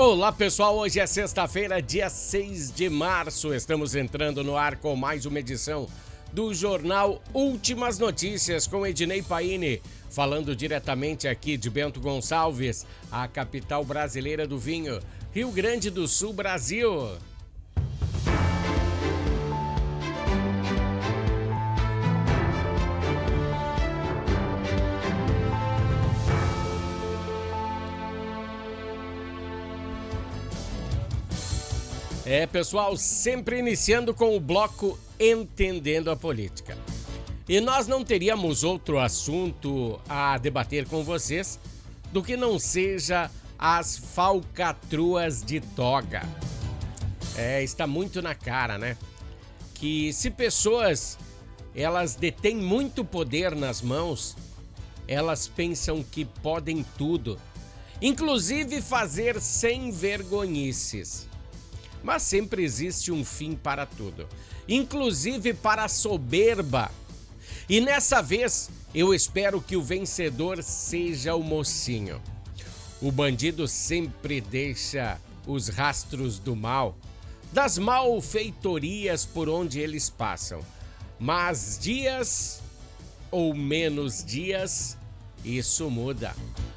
Olá pessoal, hoje é sexta-feira, dia 6 de março. Estamos entrando no ar com mais uma edição do Jornal Últimas Notícias com Ednei Paine, falando diretamente aqui de Bento Gonçalves, a capital brasileira do vinho, Rio Grande do Sul, Brasil. Pessoal, sempre iniciando com o bloco Entendendo a Política. E nós não teríamos outro assunto a debater com vocês do que não seja as falcatruas de toga. Está muito na cara, né? Que se pessoas, elas detêm muito poder nas mãos, elas pensam que podem tudo, inclusive fazer sem vergonhices. Mas sempre existe um fim para tudo, inclusive para a soberba. E nessa vez, eu espero que o vencedor seja o mocinho. O bandido sempre deixa os rastros do mal, das malfeitorias por onde eles passam. Mas dias ou menos dias, isso muda.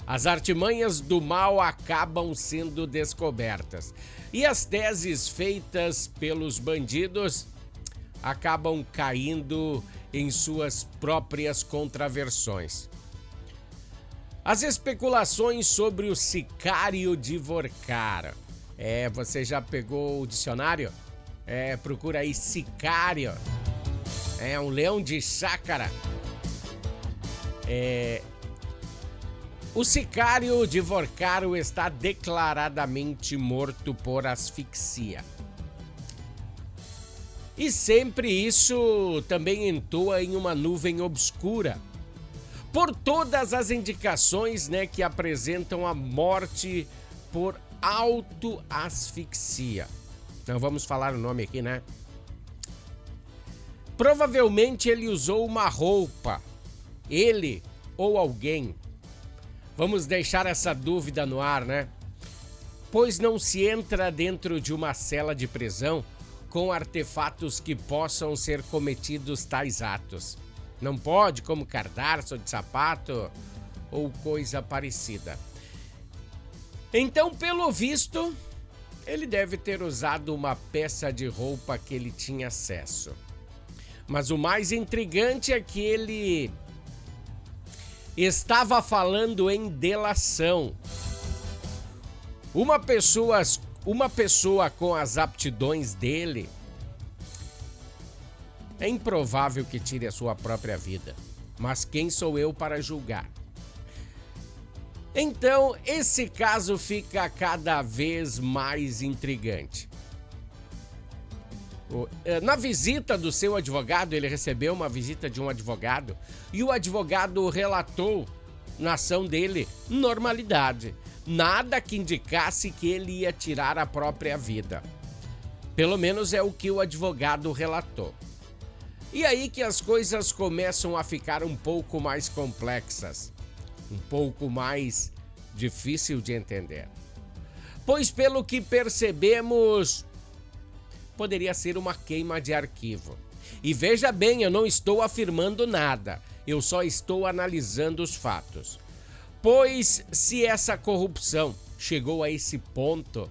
As artimanhas do mal acabam sendo descobertas. E as teses feitas pelos bandidos acabam caindo em suas próprias contraversões. As especulações sobre o sicário de Vorkara. Você já pegou o dicionário? Procura aí sicário. Um leão de chácara. O sicário de Vorkara está declaradamente morto por asfixia. E sempre isso também entoa em uma nuvem obscura, por todas as indicações, que apresentam a morte por autoasfixia. Então vamos falar o nome aqui, né? Provavelmente ele usou uma roupa, ele ou alguém. Vamos deixar essa dúvida no ar, né? Pois não se entra dentro de uma cela de prisão com artefatos que possam ser cometidos tais atos. Não pode, como cadarço de sapato ou coisa parecida. Então, pelo visto, ele deve ter usado uma peça de roupa que ele tinha acesso. Mas o mais intrigante é que ele estava falando em delação. Uma pessoa com as aptidões dele, é improvável que tire a sua própria vida. Mas quem sou eu para julgar? Então, esse caso fica cada vez mais intrigante. Na visita do seu advogado, ele recebeu uma visita de um advogado e o advogado relatou na ação dele normalidade. Nada que indicasse que ele ia tirar a própria vida. Pelo menos é o que o advogado relatou. E aí que as coisas começam a ficar um pouco mais complexas, um pouco mais difícil de entender. Pois pelo que percebemos, poderia ser uma queima de arquivo. E veja bem, eu não estou afirmando nada, eu só estou analisando os fatos. Pois se essa corrupção chegou a esse ponto,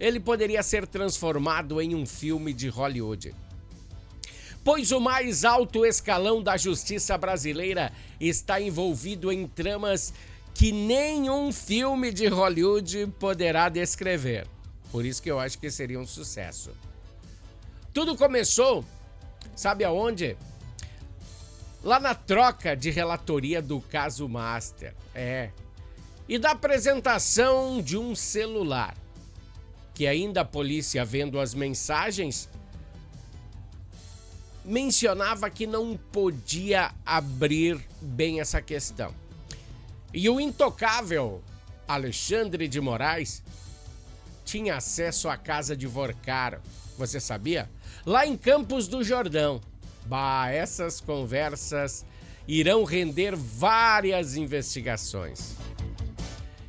ele poderia ser transformado em um filme de Hollywood. Pois o mais alto escalão da justiça brasileira está envolvido em tramas que nenhum filme de Hollywood poderá descrever. Por isso que eu acho que seria um sucesso. Tudo começou, sabe aonde? Lá na troca de relatoria do caso Master. E da apresentação de um celular. Que ainda a polícia, vendo as mensagens, mencionava que não podia abrir bem essa questão. E o intocável Alexandre de Moraes tinha acesso à casa de Vorkara. Você sabia? Lá em Campos do Jordão. Essas conversas irão render várias investigações.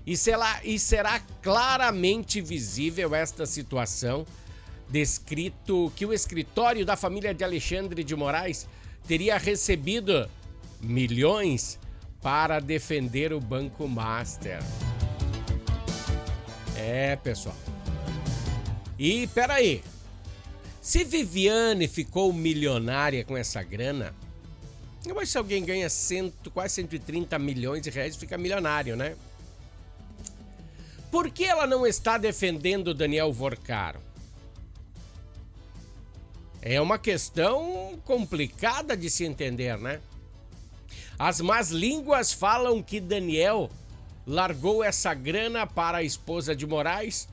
E será claramente visível esta situação, descrito que o escritório da família de Alexandre de Moraes teria recebido milhões para defender o Banco Master. Pessoal. E peraí, se Viviane ficou milionária com essa grana, eu acho que se alguém ganha quase 130 milhões de reais fica milionário, né? Por que ela não está defendendo Daniel Vorcaro? É uma questão complicada de se entender, né? As más línguas falam que Daniel largou essa grana para a esposa de Moraes,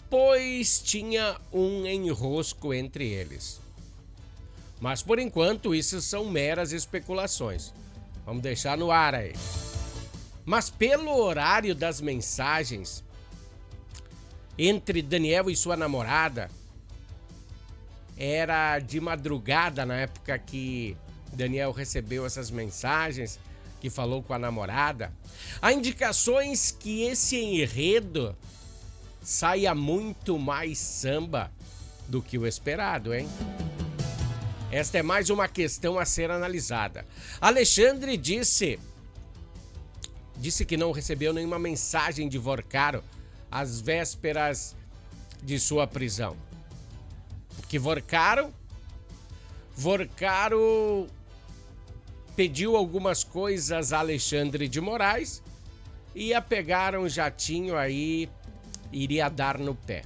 pois tinha um enrosco entre eles. Mas por enquanto isso são meras especulações. Vamos deixar no ar aí. Mas pelo horário das mensagens entre Daniel e sua namorada, era de madrugada na época que Daniel recebeu essas mensagens, que falou com a namorada. Há indicações que esse enredo saia muito mais samba do que o esperado, hein? Esta é mais uma questão a ser analisada. Alexandre disse que não recebeu nenhuma mensagem de Vorcaro às vésperas de sua prisão. Porque Vorcaro pediu algumas coisas a Alexandre de Moraes e ia pegar um jatinho aí, iria dar no pé.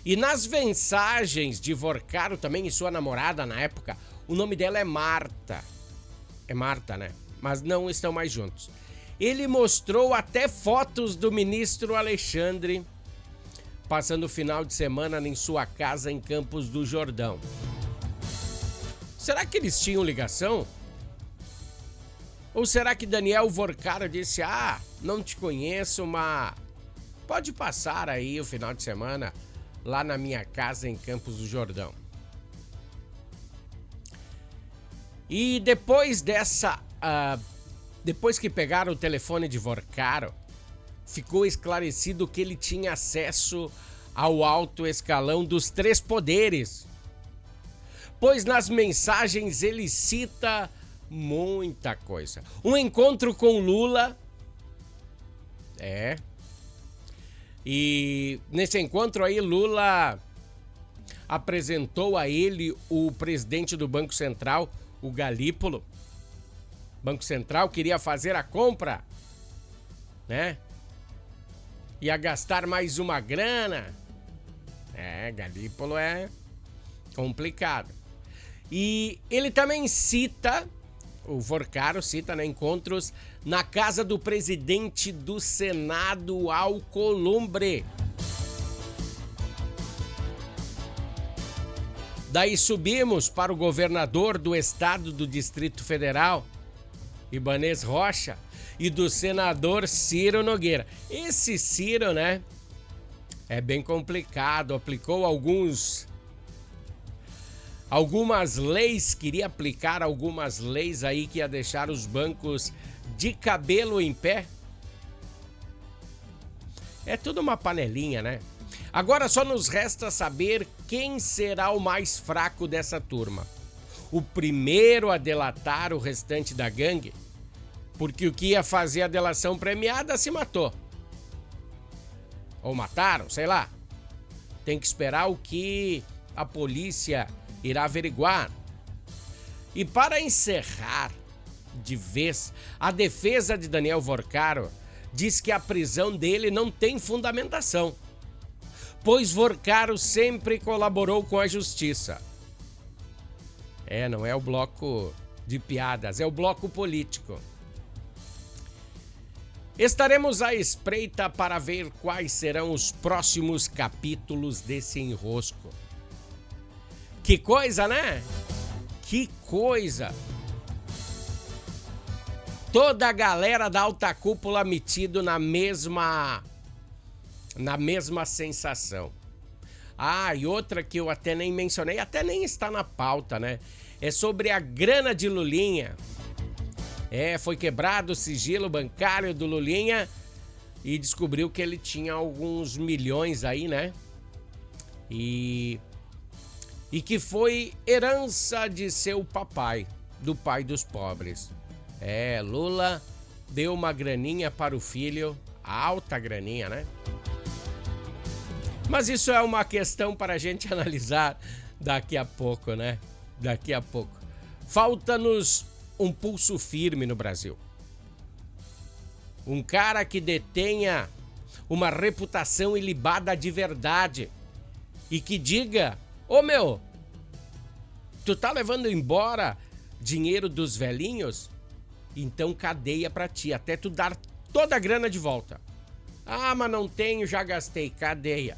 E nas mensagens de Vorcaro também e sua namorada na época, o nome dela é Marta. É Marta, né? Mas não estão mais juntos. Ele mostrou até fotos do ministro Alexandre passando o final de semana em sua casa em Campos do Jordão. Será que eles tinham ligação? Ou será que Daniel Vorcaro disse: não te conheço, mas pode passar aí o final de semana lá na minha casa em Campos do Jordão? E depois depois que pegaram o telefone de Vorcaro, ficou esclarecido que ele tinha acesso ao alto escalão dos 3 poderes. Pois nas mensagens ele cita muita coisa. Um encontro com Lula. E nesse encontro aí, Lula apresentou a ele o presidente do Banco Central, o Galípolo. O Banco Central queria fazer a compra, né? Ia gastar mais uma grana. Galípolo é complicado. E ele também cita, o Vorcaro cita, né, encontros na casa do presidente do Senado, Alcolumbre. Daí subimos para o governador do estado do Distrito Federal, Ibanez Rocha, e do senador Ciro Nogueira. Esse Ciro, né, é bem complicado, aplicou algumas leis, queria aplicar algumas leis aí que ia deixar os bancos de cabelo em pé. É tudo uma panelinha, né? Agora só nos resta saber quem será o mais fraco dessa turma. O primeiro a delatar o restante da gangue, porque o que ia fazer a delação premiada se matou. Ou mataram, sei lá. Tem que esperar o que a polícia irá averiguar. E para encerrar de vez, a defesa de Daniel Vorcaro diz que a prisão dele não tem fundamentação, pois Vorcaro sempre colaborou com a justiça. Não é o bloco de piadas, é o bloco político. Estaremos à espreita para ver quais serão os próximos capítulos desse enrosco. Que coisa, né? Que coisa! Toda a galera da alta cúpula metido na mesma sensação. E outra que eu até nem mencionei, até nem está na pauta, né? É sobre a grana de Lulinha. Foi quebrado o sigilo bancário do Lulinha e descobriu que ele tinha alguns milhões aí, né? E que foi herança de seu papai, do pai dos pobres. Lula deu uma graninha para o filho, alta graninha, né? Mas isso é uma questão para a gente analisar daqui a pouco, né? Daqui a pouco. Falta-nos um pulso firme no Brasil. Um cara que detenha uma reputação ilibada de verdade e que diga: ô meu, tu tá levando embora dinheiro dos velhinhos? Então cadeia pra ti, até tu dar toda a grana de volta. Ah, mas não tenho, já gastei. Cadeia.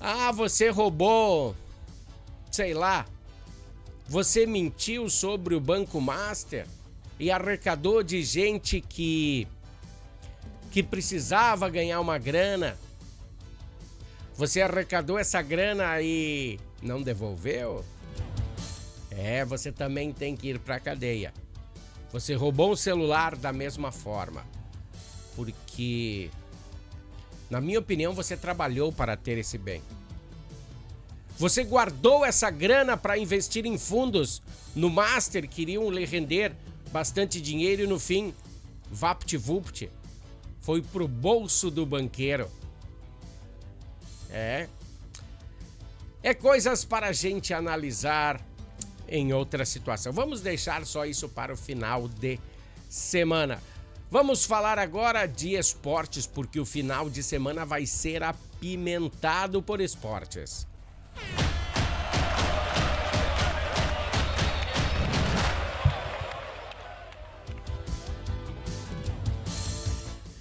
Ah, você roubou, sei lá, você mentiu sobre o Banco Master e arrecadou de gente que precisava ganhar uma grana. Você arrecadou essa grana e não devolveu? Você também tem que ir pra cadeia. Você roubou um celular da mesma forma. Porque, na minha opinião, você trabalhou para ter esse bem. Você guardou essa grana para investir em fundos no Master que iriam lhe render bastante dinheiro e no fim, vapt-vupt, foi pro bolso do banqueiro. É coisas para a gente analisar em outra situação. Vamos deixar só isso para o final de semana. Vamos falar agora de esportes, porque o final de semana vai ser apimentado por esportes.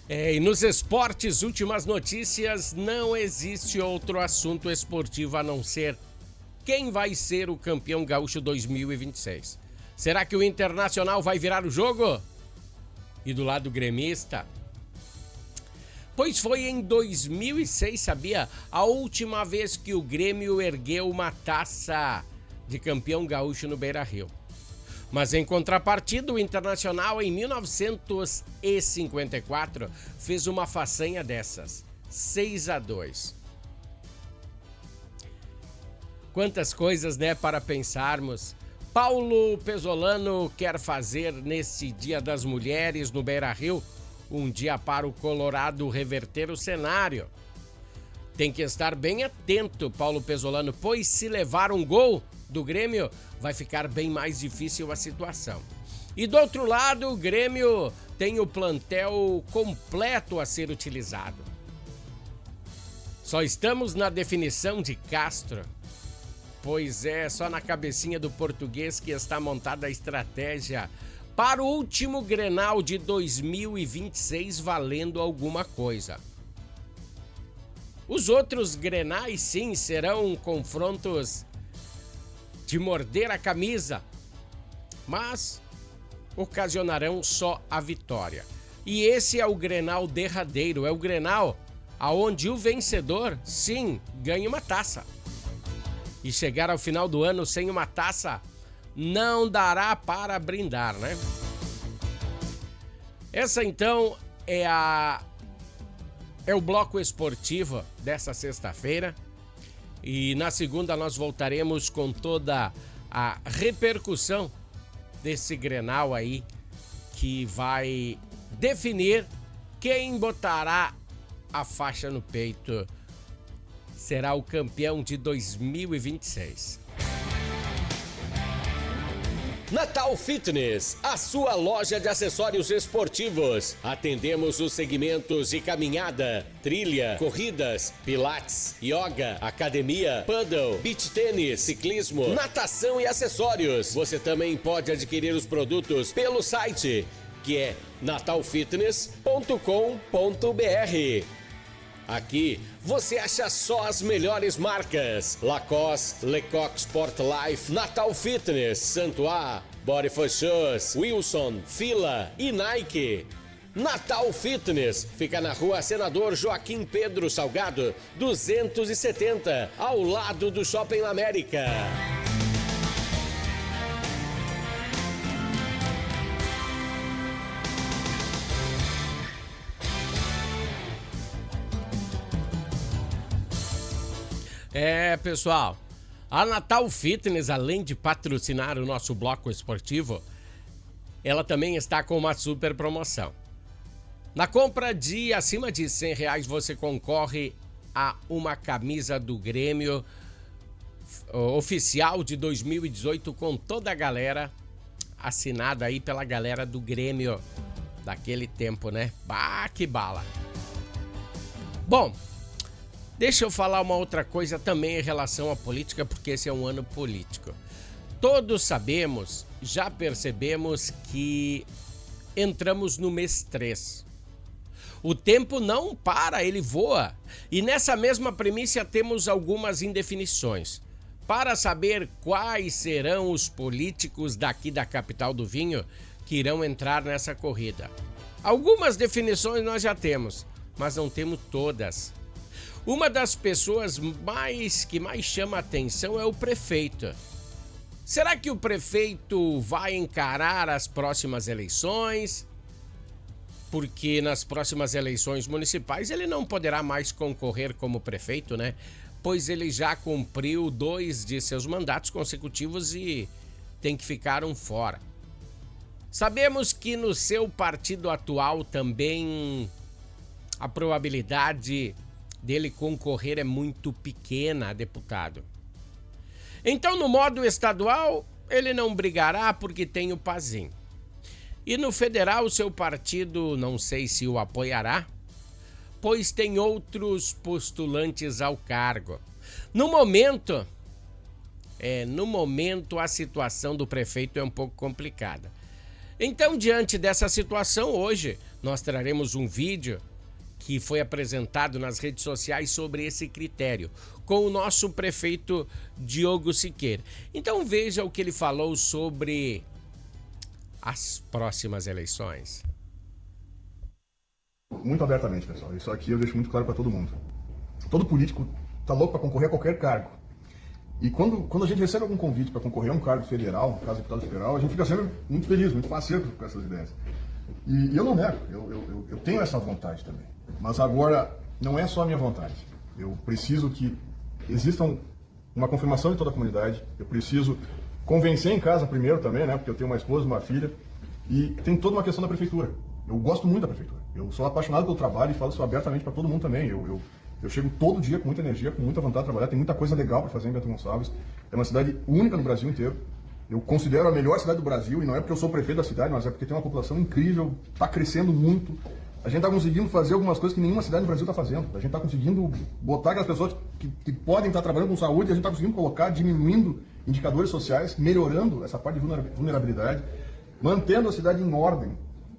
E nos esportes, últimas notícias, não existe outro assunto esportivo a não ser quem vai ser o campeão gaúcho 2026. Será que o Internacional vai virar o jogo? E do lado gremista? Pois foi em 2006, sabia? A última vez que o Grêmio ergueu uma taça de campeão gaúcho no Beira-Rio. Mas em contrapartida, o Internacional em 1954 fez uma façanha dessas, 6-2. Quantas coisas, né, para pensarmos. Paulo Pesolano quer fazer nesse Dia das Mulheres no Beira-Rio um dia para o Colorado reverter o cenário. Tem que estar bem atento, Paulo Pesolano, pois se levar um gol do Grêmio, vai ficar bem mais difícil a situação. E do outro lado, o Grêmio tem o plantel completo a ser utilizado. Só estamos na definição de Castro. Pois é, só na cabecinha do português que está montada a estratégia para o último Grenal de 2026 valendo alguma coisa. Os outros Grenais, sim, serão confrontos de morder a camisa, mas ocasionarão só a vitória. E esse é o Grenal derradeiro, é o Grenal aonde o vencedor, sim, ganha uma taça. E chegar ao final do ano sem uma taça não dará para brindar, né? Essa então é o bloco esportivo dessa sexta-feira. E na segunda nós voltaremos com toda a repercussão desse Grenal aí que vai definir quem botará a faixa no peito. Será o campeão de 2026. Natal Fitness, a sua loja de acessórios esportivos. Atendemos os segmentos de caminhada, trilha, corridas, pilates, yoga, academia, paddle, beach tênis, ciclismo, natação e acessórios. Você também pode adquirir os produtos pelo site, que é natalfitness.com.br. Aqui você acha só as melhores marcas: Lacoste, Lecoq Sport Life, Natal Fitness, Santois, Body for Shoes, Wilson, Fila e Nike. Natal Fitness fica na rua Senador Joaquim Pedro Salgado, 270, ao lado do Shopping América. Pessoal, a Natal Fitness, além de patrocinar o nosso bloco esportivo, ela também está com uma super promoção. Na compra de acima de R$100, você concorre a uma camisa do Grêmio oficial de 2018 com toda a galera, assinada aí pela galera do Grêmio daquele tempo, né? Bah, que bala! Bom, deixa eu falar uma outra coisa também em relação à política, porque esse é um ano político. Todos sabemos, já percebemos que entramos no mês 3. O tempo não para, ele voa. E nessa mesma premissa temos algumas indefinições. Para saber quais serão os políticos daqui da capital do vinho que irão entrar nessa corrida. Algumas definições nós já temos, mas não temos todas. Uma das pessoas que mais chama a atenção é o prefeito. Será que o prefeito vai encarar as próximas eleições? Porque nas próximas eleições municipais ele não poderá mais concorrer como prefeito, né? Pois ele já cumpriu 2 de seus mandatos consecutivos e tem que ficar um fora. Sabemos que no seu partido atual também a probabilidade dele concorrer é muito pequena, deputado. Então, no modo estadual, ele não brigará porque tem o Pazinho. E no federal, o seu partido não sei se o apoiará, pois tem outros postulantes ao cargo. No momento, a situação do prefeito é um pouco complicada. Então, diante dessa situação, hoje nós traremos um vídeo que foi apresentado nas redes sociais sobre esse critério, com o nosso prefeito Diogo Siqueira. Então veja o que ele falou sobre as próximas eleições. Muito abertamente, pessoal. Isso aqui eu deixo muito claro para todo mundo. Todo político tá louco para concorrer a qualquer cargo. E quando a gente recebe algum convite para concorrer a um cargo federal, no caso deputado federal, a gente fica sempre muito feliz, muito parceiro com essas ideias. E eu não nego, eu tenho essa vontade também. Mas agora, não é só a minha vontade. Eu preciso que exista uma confirmação de toda a comunidade. Eu preciso convencer em casa primeiro também, né? Porque eu tenho uma esposa, uma filha. E tem toda uma questão da prefeitura. Eu gosto muito da prefeitura. Eu sou apaixonado pelo trabalho e falo isso abertamente para todo mundo também. Eu chego todo dia com muita energia, com muita vontade de trabalhar. Tem muita coisa legal para fazer em Bento Gonçalves. É uma cidade única no Brasil inteiro. Eu considero a melhor cidade do Brasil, e não é porque eu sou prefeito da cidade, mas é porque tem uma população incrível, está crescendo muito. A gente está conseguindo fazer algumas coisas que nenhuma cidade no Brasil está fazendo. A gente está conseguindo botar aquelas pessoas que podem estar trabalhando com saúde, a gente está conseguindo colocar, diminuindo indicadores sociais, melhorando essa parte de vulnerabilidade, mantendo a cidade em ordem,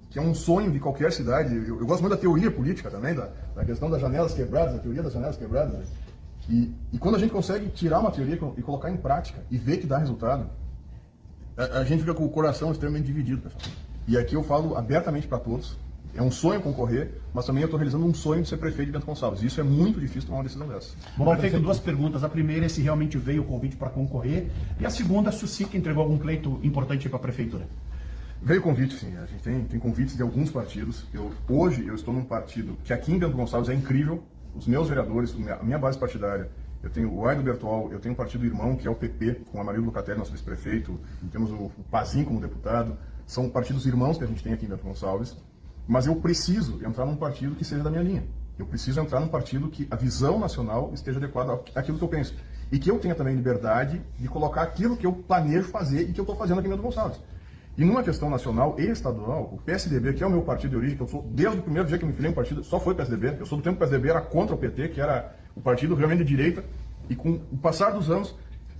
que é um sonho de qualquer cidade. Eu gosto muito da teoria política também, da questão das janelas quebradas, da teoria das janelas quebradas. E quando a gente consegue tirar uma teoria e colocar em prática e ver que dá resultado, a gente fica com o coração extremamente dividido, pessoal. E aqui eu falo abertamente para todos. É um sonho concorrer, mas também eu estou realizando um sonho de ser prefeito de Bento Gonçalves. Isso é muito difícil tomar uma decisão dessa. Bom, prefeito, 2 perguntas. A primeira é se realmente veio o convite para concorrer. E a segunda, se o SIC entregou algum pleito importante para a prefeitura. Veio convite, sim. A gente tem convites de alguns partidos. Hoje eu estou num partido que aqui em Bento Gonçalves é incrível. Os meus vereadores, a minha base partidária, eu tenho o Aido Bertol, eu tenho um partido irmão, que é o PP, com o Amarildo Lucatelli, nosso vice-prefeito. Temos o Pazinho como deputado. São partidos irmãos que a gente tem aqui em Bento Gonçalves. Mas eu preciso entrar num partido que seja da minha linha. Eu preciso entrar num partido que a visão nacional esteja adequada àquilo que eu penso. E que eu tenha também liberdade de colocar aquilo que eu planejo fazer e que eu estou fazendo aqui em Bento Gonçalves. E numa questão nacional e estadual, o PSDB, que é o meu partido de origem, que eu sou desde o primeiro dia que eu me filiei em um partido, só foi o PSDB. Eu sou do tempo que o PSDB era contra o PT, que era o partido realmente de direita. E com o passar dos anos,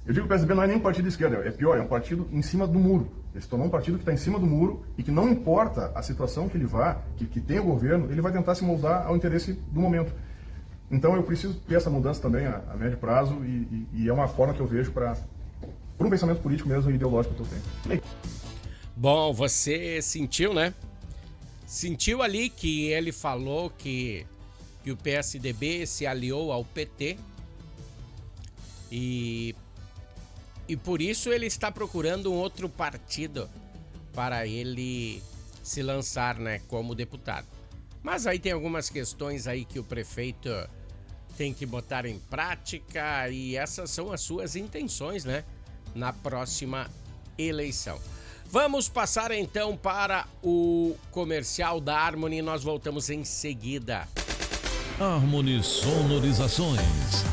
eu digo que o PSDB não é nem um partido de esquerda, é pior, é um partido em cima do muro. Ele se tornou um partido que está em cima do muro e que não importa a situação que ele vá, que tem o governo, ele vai tentar se moldar ao interesse do momento. Então eu preciso ter essa mudança também a médio prazo e é uma forma que eu vejo para um pensamento político mesmo e ideológico que eu tenho. Bom, você sentiu, né? Sentiu ali que ele falou que o PSDB se aliou ao PT e por isso ele está procurando um outro partido para ele se lançar, né, como deputado. Mas aí tem algumas questões aí que o prefeito tem que botar em prática e essas são as suas intenções, né? Na próxima eleição. Vamos passar então para o comercial da Harmony e nós voltamos em seguida. Harmony Sonorizações.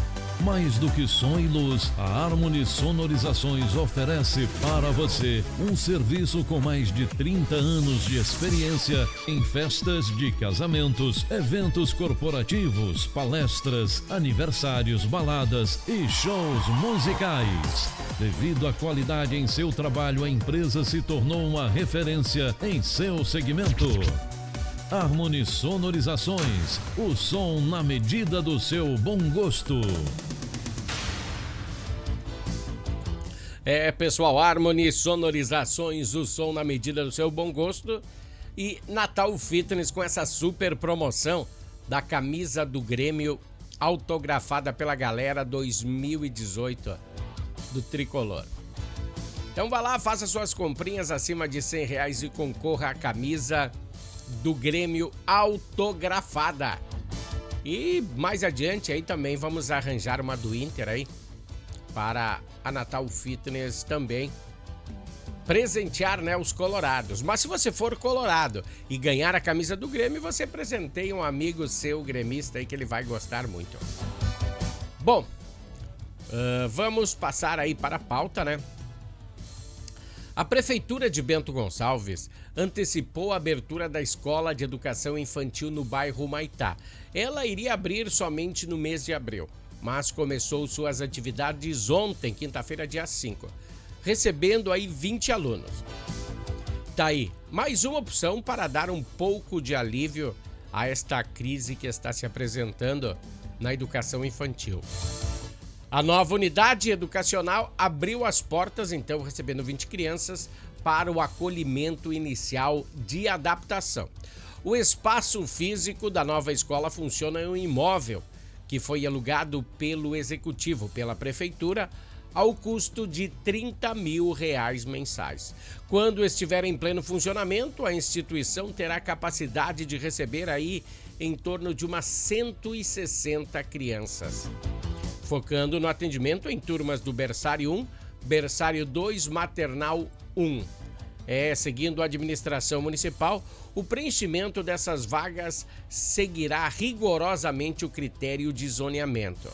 Mais do que som e luz, a Harmony Sonorizações oferece para você um serviço com mais de 30 anos de experiência em festas de casamentos, eventos corporativos, palestras, aniversários, baladas e shows musicais. Devido à qualidade em seu trabalho, a empresa se tornou uma referência em seu segmento. Harmony Sonorizações, o som na medida do seu bom gosto. Pessoal, Harmony Sonorizações, o som na medida do seu bom gosto. E Natal Fitness com essa super promoção da camisa do Grêmio autografada pela galera 2018 do Tricolor. Então vá lá, faça suas comprinhas acima de R$100 e concorra à camisa do Grêmio autografada. E mais adiante aí também vamos arranjar uma do Inter aí para a Natal Fitness também presentear, né, os colorados. Mas se você for colorado e ganhar a camisa do Grêmio, você presenteia um amigo seu gremista aí que ele vai gostar muito. Bom, vamos passar aí para a pauta, né? A Prefeitura de Bento Gonçalves antecipou a abertura da Escola de Educação Infantil no bairro Humaitá. Ela iria abrir somente no mês de abril, mas começou suas atividades ontem, quinta-feira, dia 5, recebendo aí 20 alunos. Tá aí, mais uma opção para dar um pouco de alívio a esta crise que está se apresentando na educação infantil. A nova unidade educacional abriu as portas, então, recebendo 20 crianças para o acolhimento inicial de adaptação. O espaço físico da nova escola funciona em um imóvel que foi alugado pelo Executivo, pela Prefeitura, ao custo de R$30 mil mensais. Quando estiver em pleno funcionamento, a instituição terá capacidade de receber aí em torno de umas 160 crianças. Focando no atendimento em turmas do Berçário 1, Berçário 2, Maternal 1. Seguindo a administração municipal, o preenchimento dessas vagas seguirá rigorosamente o critério de zoneamento.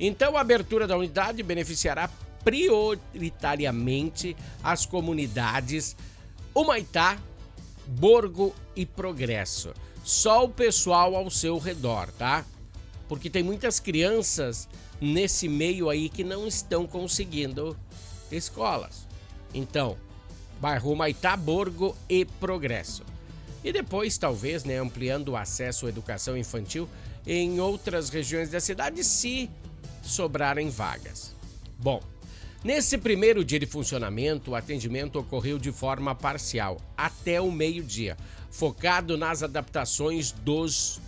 Então, a abertura da unidade beneficiará prioritariamente as comunidades Humaitá, Borgo e Progresso. Só o pessoal ao seu redor, tá? Porque tem muitas crianças nesse meio aí que não estão conseguindo escolas. Então, bairro Humaitá, Borgo e Progresso. E depois, talvez, né, ampliando o acesso à educação infantil em outras regiões da cidade, se sobrarem vagas. Bom, nesse primeiro dia de funcionamento, o atendimento ocorreu de forma parcial, até o meio-dia, focado nas adaptações dos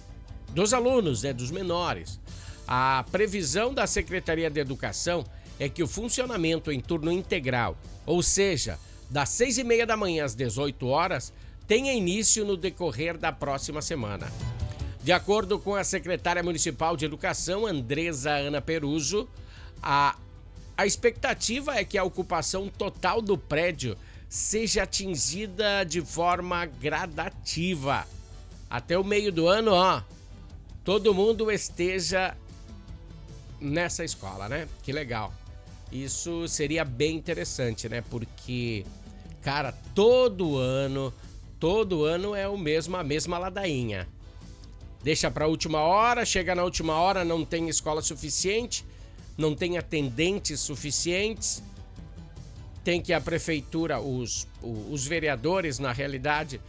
alunos, né, dos menores. A previsão da Secretaria de Educação é que o funcionamento em turno integral, ou seja, das 6h30 da manhã às 18 horas, tenha início no decorrer da próxima semana. De acordo com a secretária municipal de Educação, Andresa Ana Peruso, a expectativa é que a ocupação total do prédio seja atingida de forma gradativa. Até o meio do ano, todo mundo esteja nessa escola, né? Que legal. Isso seria bem interessante, né? Porque, cara, todo ano é a mesma ladainha. Deixa para a última hora, chega na última hora, não tem escola suficiente, não tem atendentes suficientes, tem que a prefeitura, os vereadores, na realidade,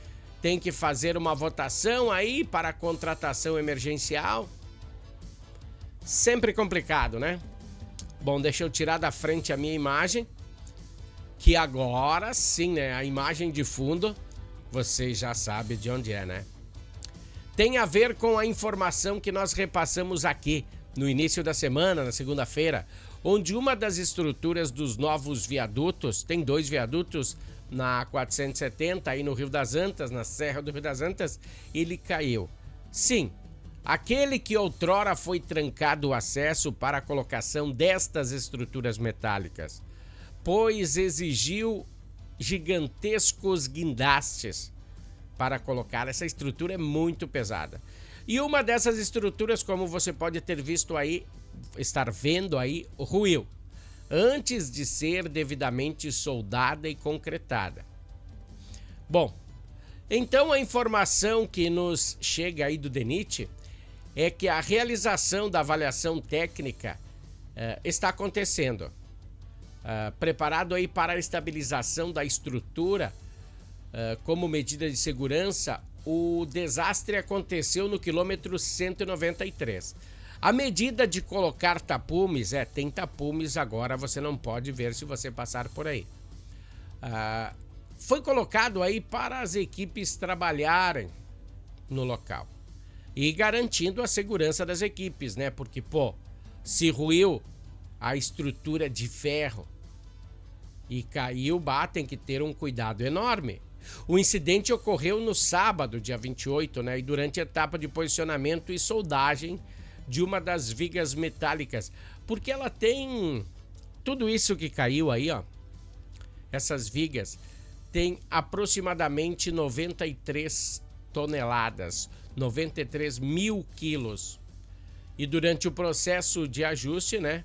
tem que fazer uma votação aí para a contratação emergencial. Sempre complicado, né? Bom, deixa eu tirar da frente a minha imagem, que agora sim, né? A imagem de fundo, vocês já sabem de onde é, né? Tem a ver com a informação que nós repassamos aqui no início da semana, na segunda-feira, onde uma das estruturas dos novos viadutos, tem 2 viadutos na 470, aí no Rio das Antas, na Serra do Rio das Antas, ele caiu. Sim, aquele que outrora foi trancado o acesso para a colocação destas estruturas metálicas, pois exigiu gigantescos guindastes para colocar. Essa estrutura é muito pesada. E uma dessas estruturas, como você pode ter visto aí, estar vendo aí, ruiu, antes de ser devidamente soldada e concretada. Bom, então a informação que nos chega aí do DENIT é que a realização da avaliação técnica está acontecendo. Preparado aí para a estabilização da estrutura como medida de segurança, o desastre aconteceu no quilômetro 193. A medida de colocar tapumes, tem tapumes agora, você não pode ver se você passar por aí. Foi colocado aí para as equipes trabalharem no local e garantindo a segurança das equipes, né? Porque, se ruiu a estrutura de ferro e caiu, tem que ter um cuidado enorme. O incidente ocorreu no sábado, dia 28, né? E durante a etapa de posicionamento e soldagem de uma das vigas metálicas. Porque ela tem tudo isso que caiu aí, ó. Essas vigas tem aproximadamente 93 toneladas, 93 mil quilos. E durante o processo de ajuste, né?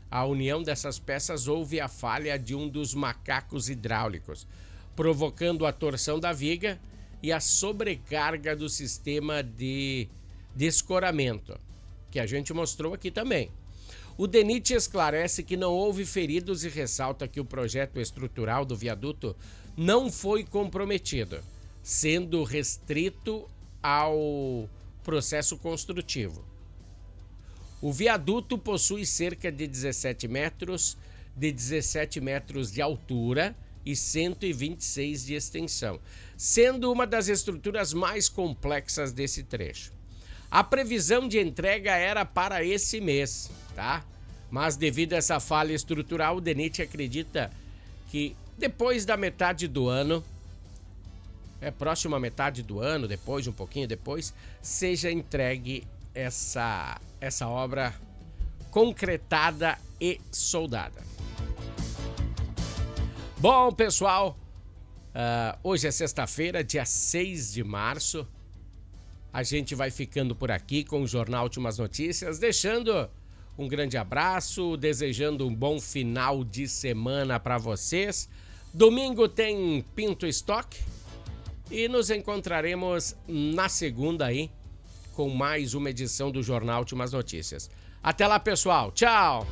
A união dessas peças houve a falha de um dos macacos hidráulicos, provocando a torção da viga e a sobrecarga do sistema de escoramento, que a gente mostrou aqui também. O DENIT esclarece que não houve feridos e ressalta que o projeto estrutural do viaduto não foi comprometido, sendo restrito ao processo construtivo. O viaduto possui cerca de 17 metros de altura e 126 de extensão, sendo uma das estruturas mais complexas desse trecho. A previsão de entrega era para esse mês, tá? Mas devido a essa falha estrutural, o DENIT acredita que depois da metade do ano, próxima metade do ano, um pouquinho depois, seja entregue essa obra concretada e soldada. Bom, pessoal, hoje é sexta-feira, dia 6 de março. A gente vai ficando por aqui com o Jornal Últimas Notícias, deixando um grande abraço, desejando um bom final de semana para vocês. Domingo tem Pinto Stock e nos encontraremos na segunda aí com mais uma edição do Jornal Últimas Notícias. Até lá, pessoal. Tchau!